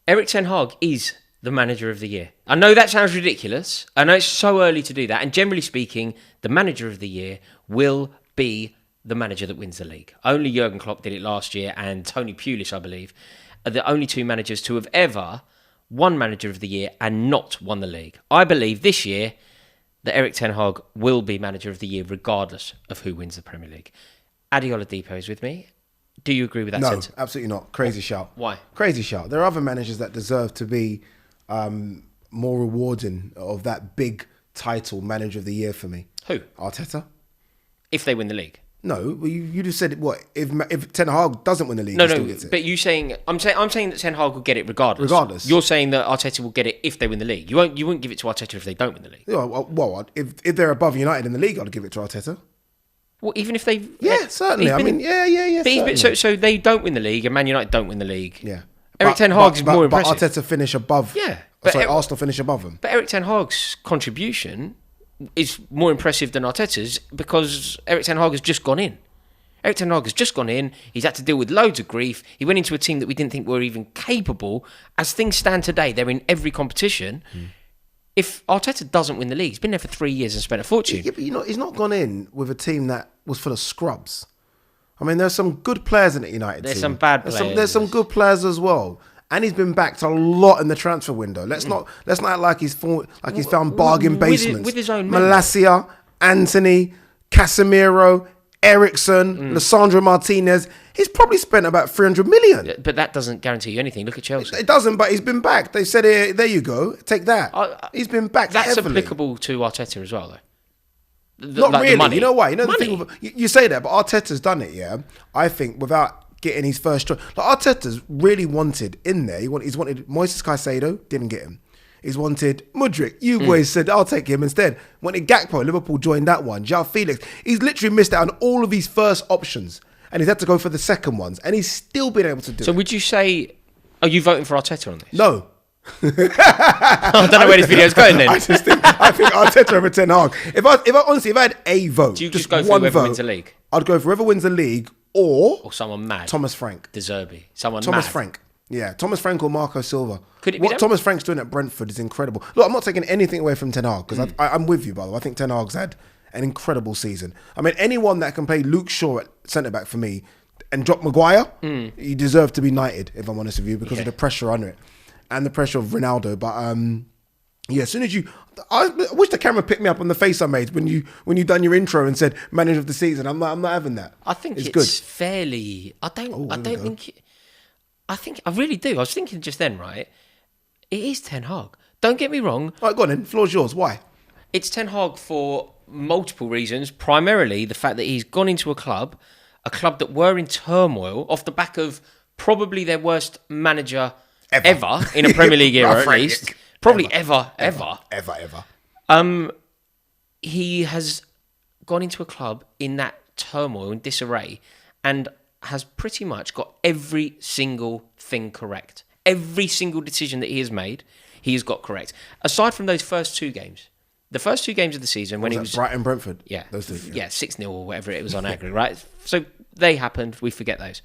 Erik Ten Hag is the manager of the year. I know that sounds ridiculous. I know it's so early to do that. And generally speaking, the manager of the year will be the manager that wins the league. Only Jurgen Klopp did it last year, and Tony Pulis, I believe, are the only two managers to have ever won manager of the year and not won the league. I believe this year that Erik Ten Hag will be manager of the year regardless of who wins the Premier League. Adi Oladipo is with me. Do you agree with that sentence? No, absolutely not. Crazy shout. Why? Crazy shout. There are other managers that deserve to be more rewarding of that big title, manager of the year for me. Who? Arteta. If they win the league. No, you just said what if Ten Hag doesn't win the league, No, he still gets it. but you saying I'm saying that Ten Hag will get it regardless. Regardless. You're saying that Arteta will get it if they win the league. You won't give it to Arteta if they don't win the league. Yeah, well, if they're above United in the league, I'd give it to Arteta. Well, even if they... Yeah, certainly. I mean, yeah. But so they don't win the league and Man United don't win the league. Yeah. Erik Ten Hag is more impressive. But Arteta finish above... Yeah. Arsenal finish above him. But Erik Ten Hag's contribution is more impressive than Arteta's because Erik Ten Hag has just gone in. Erik Ten Hag has just gone in. He's had to deal with loads of grief. He went into a team that we didn't think were even capable. As things stand today, they're in every competition. If Arteta doesn't win the league, he's been there for 3 years and spent a fortune. Yeah, but he's not gone in with a team that was full of scrubs. I mean, there's some good players in the United There's team. some bad players. There's some good players as well. And he's been backed a lot in the transfer window. Let's not act like he's found bargain basements. With his own men. Malacia, Anthony, Casemiro, Ericsson, Lissandro Martinez. He's probably spent about 300 million. But that doesn't guarantee you anything. Look at Chelsea. It doesn't, but he's been backed. They said, there you go, take that. He's been backed That's heavily. applicable to Arteta as well, though. Not really. The money. You know why? You know Money. the thing. You say that, but Arteta's done it. Yeah, I think without getting his first choice. Like Arteta's really wanted in there. He's wanted Moises Caicedo, didn't get him. He's wanted Mudryk. You boys said I'll take him instead. Wanted Gakpo. Liverpool joined that one. João Felix. He's literally missed out on all of his first options, and he's had to go for the second ones, and he's still been able to do it. So would you say? Are you voting for Arteta on this? No. I don't know where this video's going then. I think Arteta over Ten Hag. If I had a vote, Do you just go for one whoever vote, wins the league? I'd go for whoever wins the league or someone mad. Thomas Frank. De Zerbi. Thomas Frank. Yeah, Thomas Frank or Marco Silva. Could it be what them? Thomas Frank's doing at Brentford is incredible. Look, I'm not taking anything away from Ten Hag because I'm with you, by the way. I think Ten Hag's had an incredible season. I mean, anyone that can play Luke Shaw at centre-back for me and drop Maguire, he deserves to be knighted, if I'm honest with you, because of the pressure under it and the pressure of Ronaldo. But as soon as I wish the camera picked me up on the face I made when you done your intro and said manager of the season. I'm not having that. I think it's good. fairly. I really do. I was thinking just then, right? It is Ten Hag. Don't get me wrong. All right, go on then. Floor's yours. Why? It's Ten Hag for multiple reasons. Primarily the fact that he's gone into a club that were in turmoil off the back of probably their worst manager ever in a Premier League era, at least. Probably ever. He has gone into a club in that turmoil and disarray and has pretty much got every single thing correct. Every single decision that he has made, he has got correct. Aside from those first two games. The first two games of the season when he was... Brighton, Brentford? Yeah. Those two, 6-0 or whatever it was on aggregate, right? So they happened. We forget those.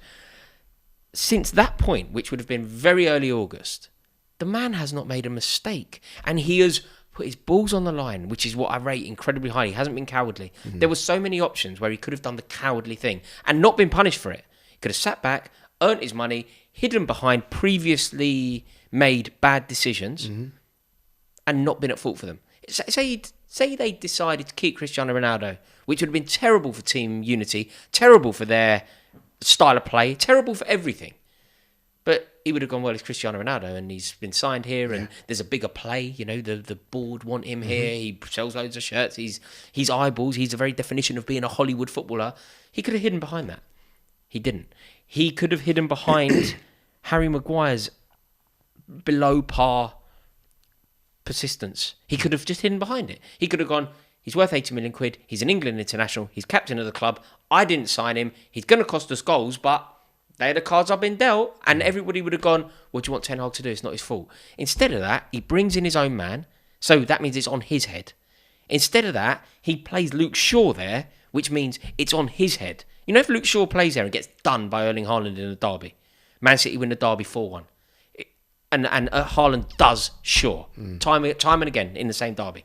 Since that point, which would have been very early August, the man has not made a mistake. And he has put his balls on the line, which is what I rate incredibly highly. He hasn't been cowardly. There were so many options where he could have done the cowardly thing and not been punished for it. He could have sat back, earned his money, hidden behind previously made bad decisions and not been at fault for them. Say they decided to keep Cristiano Ronaldo, which would have been terrible for team unity, terrible for their style of play, terrible for everything. But he would have gone, well, it's Cristiano Ronaldo and he's been signed here and there's a bigger play. You know, the board want him here. He sells loads of shirts. He's eyeballs. He's the very definition of being a Hollywood footballer. He could have hidden behind that. He didn't. He could have hidden behind Harry Maguire's below par persistence. He could have just hidden behind it. He could have gone, he's worth 80 million quid. He's an England international. He's captain of the club. I didn't sign him. He's going to cost us goals, but they're the cards I've been dealt. And everybody would have gone, what do you want Ten Hag to do? It's not his fault. Instead of that, he brings in his own man. So that means it's on his head. Instead of that, he plays Luke Shaw there, which means it's on his head. You know, if Luke Shaw plays there and gets done by Erling Haaland in a derby, Man City win the derby 4-1. And Haaland does, sure. Time and again in the same derby.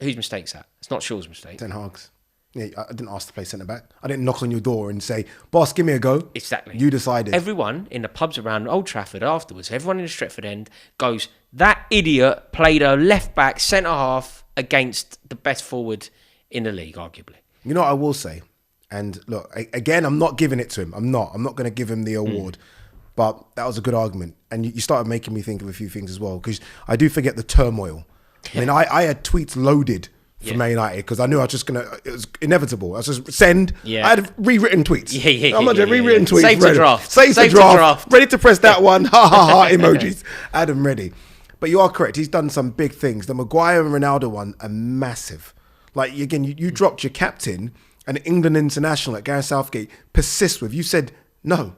Whose mistake's that? It's not Shaw's mistake. Ten Hag's. Yeah, I didn't ask to play centre-back. I didn't knock on your door and say, boss, give me a go. Exactly. You decided. Everyone in the pubs around Old Trafford afterwards, everyone in the Stretford end goes, that idiot played a left-back, centre-half against the best forward in the league, arguably. You know what I will say? And look, again, I'm not giving it to him. I'm not going to give him the award. But that was a good argument. And you started making me think of a few things as well. Because I do forget the turmoil. I mean, I had tweets loaded for Man United because I knew I was just going to... It was inevitable. I was just send. Yeah. I had rewritten tweets. Rewritten tweets. Save the draft. Save the draft. Ready to press that one. Ha ha ha emojis. I had them ready. But you are correct. He's done some big things. The Maguire and Ronaldo one are massive. Like, again, you dropped your captain, an England international that Gareth Southgate persists with. You said no.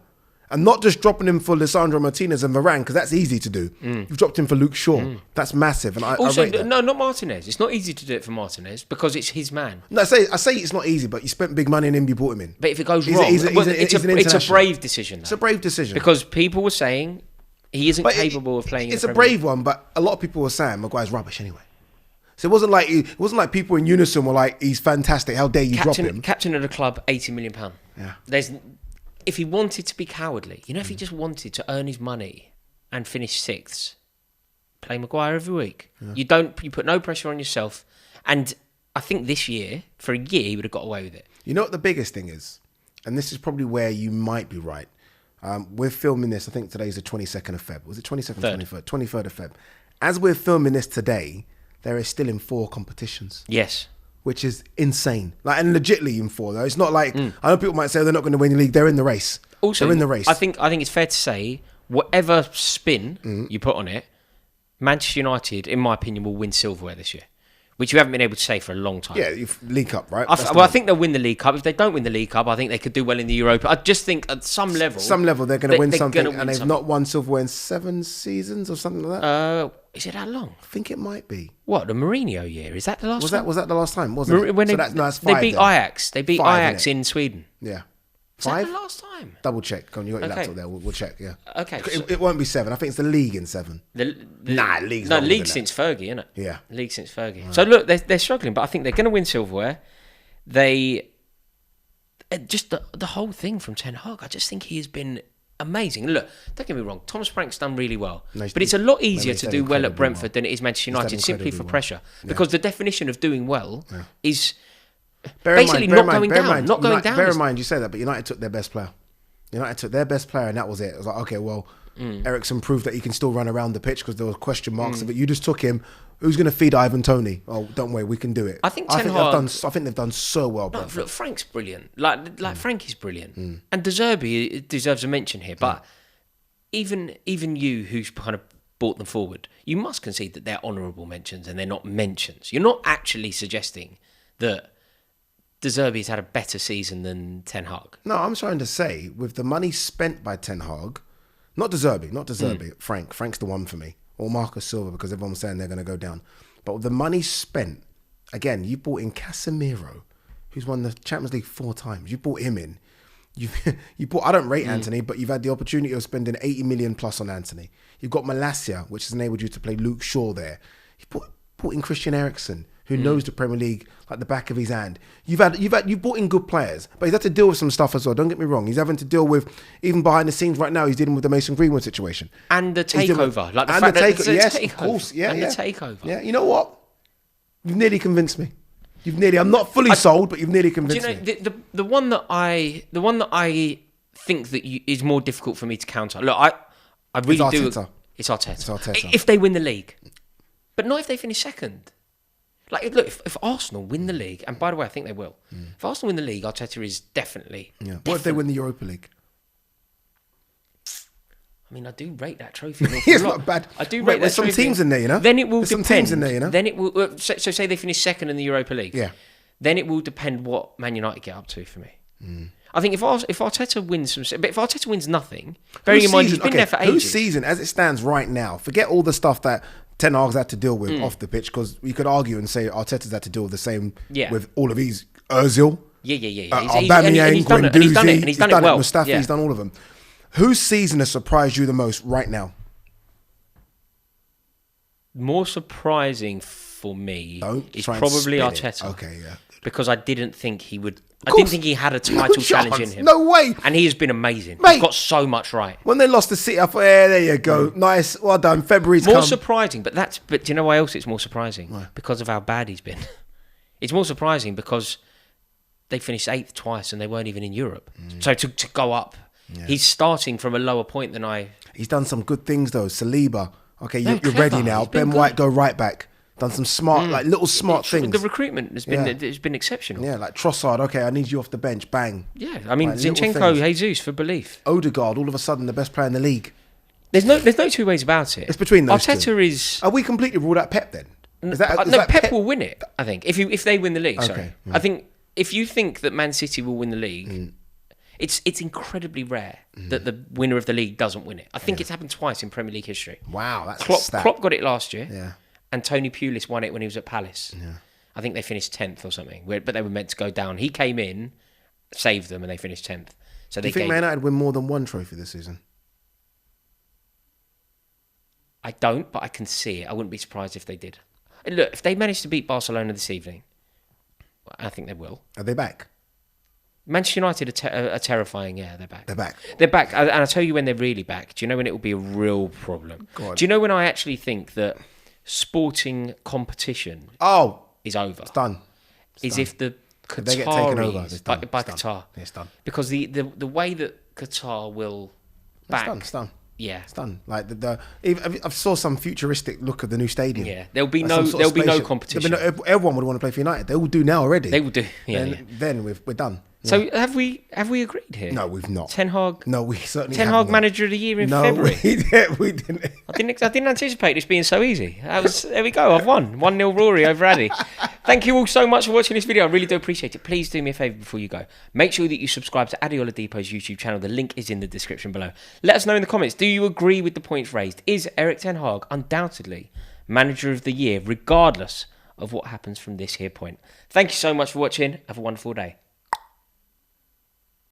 And not just dropping him for Lisandro Martinez and Varane, because that's easy to do. You've dropped him for Luke Shaw. That's massive. And also, I rate that. No, not Martinez. It's not easy to do it for Martinez because it's his man. No, I say it's not easy, but you spent big money on him, you brought him in. But if it goes wrong, it's a brave decision. It's a brave decision. Because people were saying he isn't capable of playing. It's a brave one, but a lot of people were saying Maguire's rubbish anyway. So it wasn't like people in unison were like, he's fantastic. How dare you drop him? Captain of the club, £80 million. Yeah. If he wanted to be cowardly, if he just wanted to earn his money and finish sixth, play Maguire every week. Yeah. You put no pressure on yourself. And I think this year, for a year, he would have got away with it. You know what the biggest thing is? And this is probably where you might be right. We're filming this, I think today's the 22nd of Feb. Was it 22nd or 23rd? 23rd of Feb. As we're filming this today, there is still in 4 competitions. Yes. Which is insane. And legitly in 4, though. It's not like, I know people might say they're not going to win the league. They're in the race. Also, they're in the race. I think it's fair to say, whatever spin you put on it, Manchester United, in my opinion, will win Silverware this year. Which you haven't been able to say for a long time. Yeah, League Cup, right? I think they'll win the League Cup. If they don't win the League Cup, I think they could do well in the Europa. I just think at some level... they're going to win something, and they've not won Silverware in 7 seasons or something like that. Is it that long? I think it might be. What, the Mourinho year? Is that the last time? Was that the last time? Wasn't it? When that's 5 they beat then. Ajax. They beat 5, Ajax in Sweden. Yeah. Is that the last time? Double check. Come on, you got your laptop there. We'll check, yeah. Okay. It won't be 7. I think it's the league in 7. League since Fergie, isn't it? Yeah. League since Fergie. Right. So look, they're struggling, but I think they're going to win Silverware. Just the whole thing from Ten Hag, I just think he has been amazing. Look, don't get me wrong, Thomas Frank's done really well. But it's a lot easier to do well at Brentford than it is Manchester United, simply for pressure. Because the definition of doing well is... basically not going down. Bear in mind, you say that, but United took their best player. United took their best player, and that was it. It was like, okay, well, Eriksen proved that he can still run around the pitch because there were question marks. But you just took him. Who's going to feed Ivan Toney? Oh, don't worry, we can do it. I think they've done so well. No, look, Frank's brilliant. Like Frank is brilliant, and De Zerbi deserves a mention here. But even you, who's kind of brought them forward, you must concede that they're honourable mentions and they're not mentions. You're not actually suggesting that De Zerbi's had a better season than Ten Hag. No, I'm trying to say, with the money spent by Ten Hag, not De Zerbi, Frank's the one for me, or Marcus Silva, because everyone's saying they're going to go down. But with the money spent, again, you brought in Casemiro, who's won the Champions League 4 times. You brought him in. You brought, I don't rate Anthony, but you've had the opportunity of spending 80 million plus on Anthony. You've got Malacia, which has enabled you to play Luke Shaw there. You brought in Christian Eriksen, who knows the Premier League like the back of his hand. You've brought in good players, but he's had to deal with some stuff as well. Don't get me wrong. He's having to deal with, even behind the scenes right now, he's dealing with the Mason Greenwood situation. And the takeover. Of course. Yeah. The takeover. Yeah, you know what? You've nearly convinced me. I'm not fully sold, but you've nearly convinced me. The one that I think that is more difficult for me to counter. Look, I really do. It's Arteta. If they win the league. But not if they finish second. Like, look, if Arsenal win the league, and by the way, I think they will. If Arsenal win the league, Arteta is definitely... Yeah. What if they win the Europa League? I mean, I do rate that trophy. It's not bad. I do rate that there's trophy. some teams in there, you know? Then it will there's depend. Some teams in there, you know? Then it will... So say they finish second in the Europa League. Yeah. Then it will depend what Man United get up to for me. I think if Arteta wins but if Arteta wins nothing, bearing in mind he's been there for ages. Whose season, as it stands right now, forget all the stuff that Ten Hag's had to deal with off the pitch, because we could argue and say Arteta's had to deal with the same with all of these. Ozil, Aubameyang, and he's done it well. Mustafi, he's done all of them. Whose season has surprised you the most right now? More surprising for me is try and probably spin it. Arteta. Okay, yeah. Because I didn't think he would. I didn't think he had a title challenge in him. No way. And he has been amazing. Mate. He's got so much right. When they lost to City, I thought, yeah, there you go. Nice. Well done. February's More come. surprising, but do you know why else it's more surprising? Because of how bad he's been. It's more surprising because they finished 8th twice and they weren't even in Europe. So to go up, he's starting from a lower point than I... He's done some good things, though. Saliba. Okay, you're clever. ready now. He's been Ben good. White, go right back. Done some smart, little smart things. The recruitment has been exceptional. Yeah, like Trossard. Okay, I need you off the bench. Bang. Yeah, I mean, Like, little Zinchenko, things. Jesus, for belief. Odegaard, all of a sudden, the best player in the league. There's no two ways about it. It's between those Arteta two. is... Are we completely ruled out Pep then? Is that no, Pep will win it, I think. If they win the league, sorry. Okay, yeah. I think if you think that Man City will win the league, it's incredibly rare that the winner of the league doesn't win it. I think it's happened twice in Premier League history. Wow, that's a stat. Klopp got it last year. Yeah. And Tony Pulis won it when he was at Palace. Yeah. I think they finished 10th or something, but they were meant to go down. He came in, saved them, and they finished 10th. So Do you think Man United win more than one trophy this season? I don't, but I can see it. I wouldn't be surprised if they did. And look, if they manage to beat Barcelona this evening, I think they will. Are they back? Manchester United are terrifying. Yeah, they're back. They're back. They're back. And I'll tell you when they're really back. Do you know when it will be a real problem? God. Do you know when I actually think that sporting competition is over? It's done. If the Qataris... They get taken over. It's done. By It's done. Qatar. It's done. Because the way that Qatar will back... It's done. Yeah. It's done. Like I saw some futuristic look of the new stadium. Yeah. There'll be Like no some sort of spaceship. competition. Everyone would want to play for United. They all do now already. They will do. Yeah. Then we're done. So have we agreed here? No, we've not. Ten Hag. No, we certainly Ten have Hag not. Manager of the Year in February. We didn't. I didn't anticipate this being so easy. There we go. I've won 1-0 Rory over Addy. Thank you all so much for watching this video. I really do appreciate it. Please do me a favour before you go. Make sure that you subscribe to Addy Oladipo's YouTube channel. The link is in the description below. Let us know in the comments. Do you agree with the points raised? Is Erik Ten Hag undoubtedly Manager of the Year, regardless of what happens from this here point? Thank you so much for watching. Have a wonderful day.